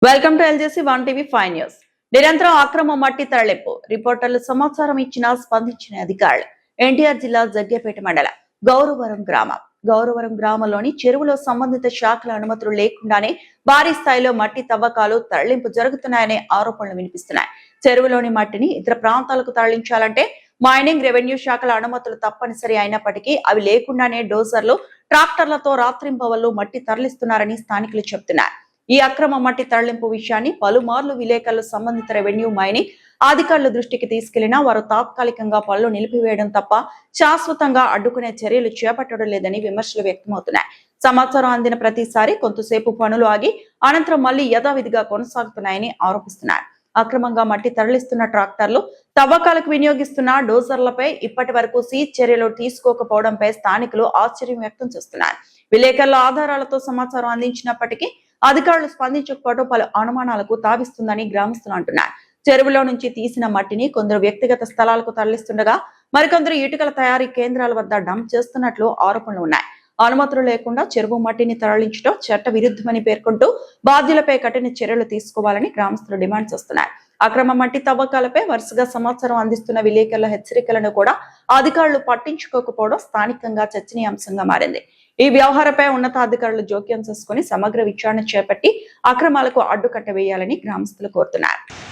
Welcome to LJC one TV 5 news. నిరంతరం అక్రమ మట్టి తరలింపు రిపోర్టర్లు సమాచారం ఇచ్చినా స్పందించిన అధికారులు. ఎన్టీఆర్ జిల్లా జగ్గేపేట మండల గౌరవరం గ్రామంలోని చెరువులో సంబంధిత శాఖల అనుమతులు లేకుండానే భారీ స్థాయిలో మట్టి తవ్వకాలు తరలింపు జరుగుతున్నాయనే ఆరోపణలు వినిపిస్తున్నాయి. చెరువులోని మట్టిని ఇతర ప్రాంతాలకు తరలించాలంటే మైనింగ్, రెవెన్యూ శాఖల అనుమతులు తప్పనిసరి అయినప్పటికీ అవి లేకుండానే డోజర్లు, ట్రాక్టర్లతో రాత్రింబవళ్లు మట్టి తరలిస్తున్నారని స్థానికులు చెబుతున్నారు. ఈ అక్రమ మట్టి తరలింపు విషయాన్ని పలుమార్లు విలేకరులు, సంబంధిత రెవెన్యూ, మైనింగ్ అధికారుల దృష్టికి తీసుకెళ్లినా వారు తాత్కాలికంగా పనులు నిలిపివేయడం తప్ప శాశ్వతంగా అడ్డుకునే చర్యలు చేపట్టడం లేదని విమర్శలు వ్యక్తమవుతున్నాయి. సమాచారం అందిన ప్రతిసారి కొంతసేపు పనులు ఆగి అనంతరం మళ్లీ యథావిధిగా కొనసాగుతున్నాయని ఆరోపిస్తున్నారు. అక్రమంగా మట్టి తరలిస్తున్న ట్రాక్టర్లు, తవ్వకాలకు వినియోగిస్తున్న డోజర్లపై ఇప్పటి వరకు సీజ్ చర్యలు తీసుకోకపోవడంపై స్థానికులు ఆశ్చర్యం వ్యక్తం చేస్తున్నారు. విలేకరుల ఆధారాలతో సమాచారం అందించినప్పటికీ అధికారులు స్పందించకపోవడం పలు అనుమానాలకు తావిస్తుందని గ్రామస్తులు అంటున్నారు. చెరువులో నుంచి తీసిన మట్టిని కొందరు వ్యక్తిగత స్థలాలకు తరలిస్తుండగా మరికొందరు ఇటుకల తయారీ కేంద్రాల వద్ద డంప్ చేస్తున్నట్లు ఆరోపణలు ఉన్నాయి. అనుమతులు లేకుండా చెరువు మట్టిని తరలించడం చట్ట విరుద్ధమని పేర్కొంటూ బాధ్యులపై కఠిన చర్యలు తీసుకోవాలని గ్రామస్తులు డిమాండ్ చేస్తున్నారు. అక్రమ మట్టి తవ్వకాలపై వరుసగా సమాచారం అందిస్తున్న విలేకరుల హెచ్చరికలను కూడా అధికారులు పట్టించుకోకపోవడం స్థానికంగా చర్చనీయాంశంగా మారింది. ఈ వ్యవహారంపై ఉన్నతాధికారులు జోక్యం చేసుకుని సమగ్ర విచారణ చేపట్టి అక్రమాలకు అడ్డుకట్ట వేయాలని గ్రామస్తులు కోరుతున్నారు.